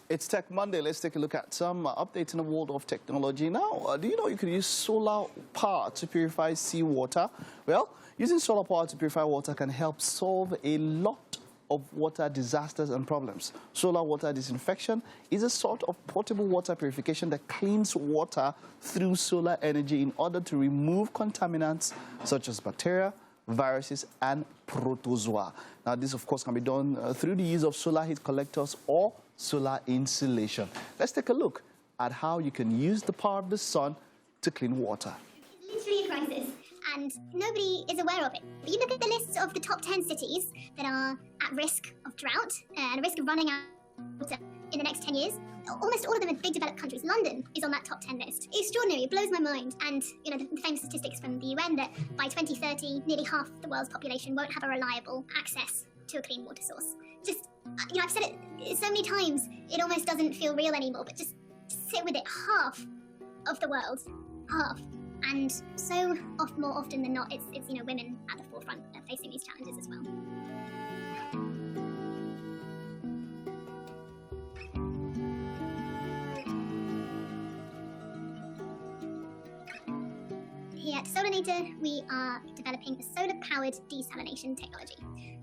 It's Tech Monday. Let's take a look at some updates in the world of technology. Now, do you know you can use solar power to purify seawater? Well, using solar power to purify water can help solve a lot of water disasters and problems. Solar water disinfection is a sort of portable water purification that cleans water through solar energy in order to remove contaminants such as bacteria, viruses, and protozoa. Now, this, of course, can be done through the use of solar heat collectors or solar insulation. Let's take a look at how you can use the power of the sun to clean water. It's literally a crisis, and nobody is aware of it. But you look at the list of the top 10 cities that are at risk of drought and risk of running out of water in the next 10 years. Almost all of them are big developed countries. London is on that top 10 list. It's extraordinary. It blows my mind. And, you know, the famous statistics from the UN that by 2030, nearly half the world's population won't have a reliable access to a clean water source. Just, you know, I've said it so many times, it almost doesn't feel real anymore, but just sit with it. Half of the world. Half. And so more often than not, it's you know, women at the forefront facing these challenges as well. Here at Desalination, we are developing a solar-powered desalination technology.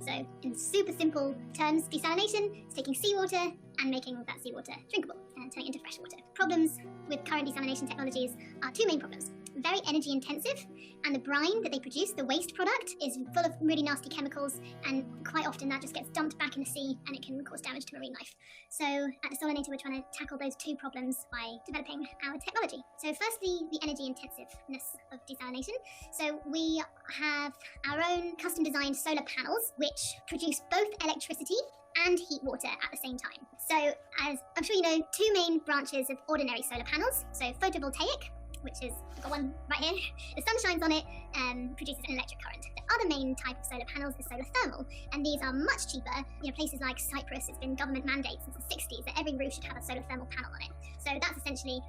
So, in super simple terms, desalination is taking seawater and making that seawater drinkable and turning it into fresh water. Problems with current desalination technologies are two main problems. Very energy intensive, and the brine that they produce, the waste product, is full of really nasty chemicals, and quite often that just gets dumped back in the sea and it can cause damage to marine life. So at Desalination, we're trying to tackle those two problems by developing our technology. So firstly, the energy intensiveness of desalination. So we have our own custom designed solar panels which produce both electricity and heat water at the same time. So as I'm sure you know, two main branches of ordinary solar panels. So photovoltaic, which is, I've got one right here, the sun shines on it and produces an electric current. The other main type of solar panels is solar thermal, and these are much cheaper. You know, places like Cyprus, it's been government mandate since the 60s that every roof should have a solar thermal panel on it. So that's essentially,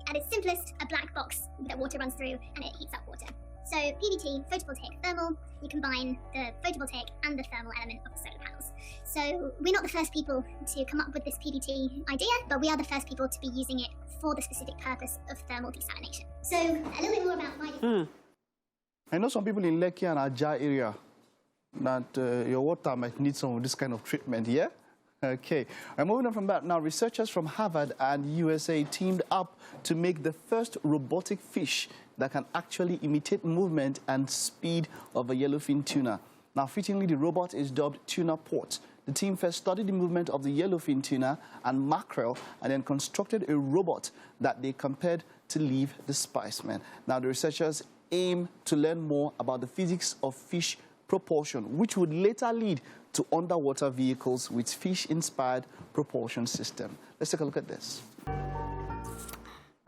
at its simplest, a black box that water runs through and it heats up water. So PVT, photovoltaic thermal, you combine the photovoltaic and the thermal element of the solar panels. So we're not the first people to come up with this PVT idea, but we are the first people to be using it for the specific purpose of thermal desalination. So a little bit more about why. I know some people in Lekki and Ajah area that your water might need some of this kind of treatment, yeah? Okay, I'm moving on from that. Now, researchers from Harvard and USA teamed up to make the first robotic fish that can actually imitate movement and speed of a yellowfin tuna. Now, fittingly, the robot is dubbed Tuna Port. The team first studied the movement of the yellowfin tuna and mackerel and then constructed a robot that they compared to leave the spiceman. Now, the researchers aim to learn more about the physics of fish propulsion, which would later lead to underwater vehicles with fish-inspired propulsion system. Let's take a look at this.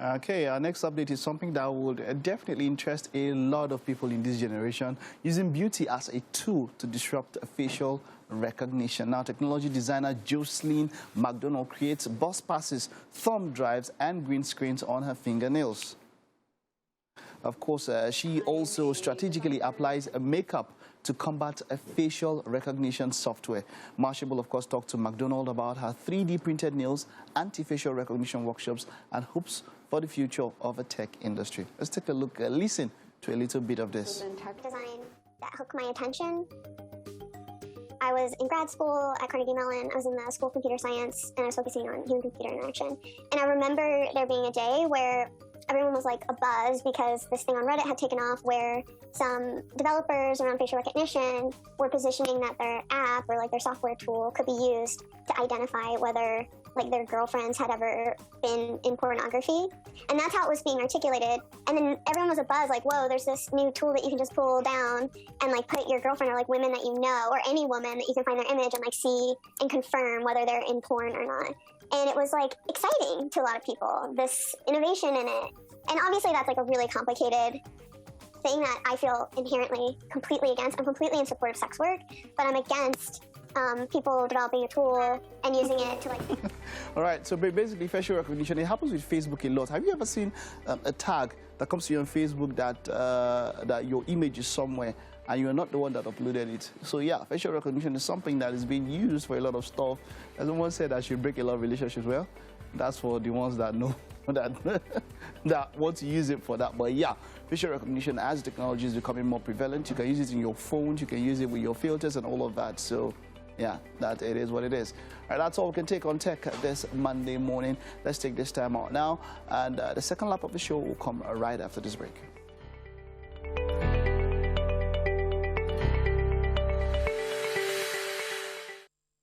Okay, our next update is something that would definitely interest a lot of people in this generation, using beauty as a tool to disrupt facial recognition. Now, technology designer Jocelyn McDonald creates bus passes, thumb drives, and green screens on her fingernails. Of course, she also strategically applies a makeup to combat a facial recognition software. Marsha will, of course, talk to McDonald about her 3D printed nails, anti-facial recognition workshops, and hopes for the future of a tech industry. Let's take a look, listen to a little bit of this. Design that hooked my attention. I was in grad school at Carnegie Mellon. I was in the School of Computer Science, and I was focusing on human-computer interaction. And I remember there being a day where everyone was like abuzz because this thing on Reddit had taken off where some developers around facial recognition were positioning that their app or like their software tool could be used to identify whether like their girlfriends had ever been in pornography. And that's how it was being articulated. And then everyone was abuzz like, whoa, there's this new tool that you can just pull down and like put your girlfriend or like women that you know or any woman that you can find their image and like see and confirm whether they're in porn or not. And it was like exciting to a lot of people, this innovation in it. And obviously that's like a really complicated thing that I feel inherently completely against. I'm completely in support of sex work, but I'm against people developing a tool and using it to like... All right, so basically facial recognition, it happens with Facebook a lot. Have you ever seen a tag that comes to you on Facebook that, that your image is somewhere and you're not the one that uploaded it. So yeah, facial recognition is something that is being used for a lot of stuff. As someone said, I should break a lot of relationships. Well, that's for the ones that know that that want to use it for that. But yeah, facial recognition as technology is becoming more prevalent. You can use it in your phones, you can use it with your filters and all of that. So yeah, that it is what it is. All right, that's all we can take on tech this Monday morning. Let's take this time out now, and the second lap of the show will come right after this break.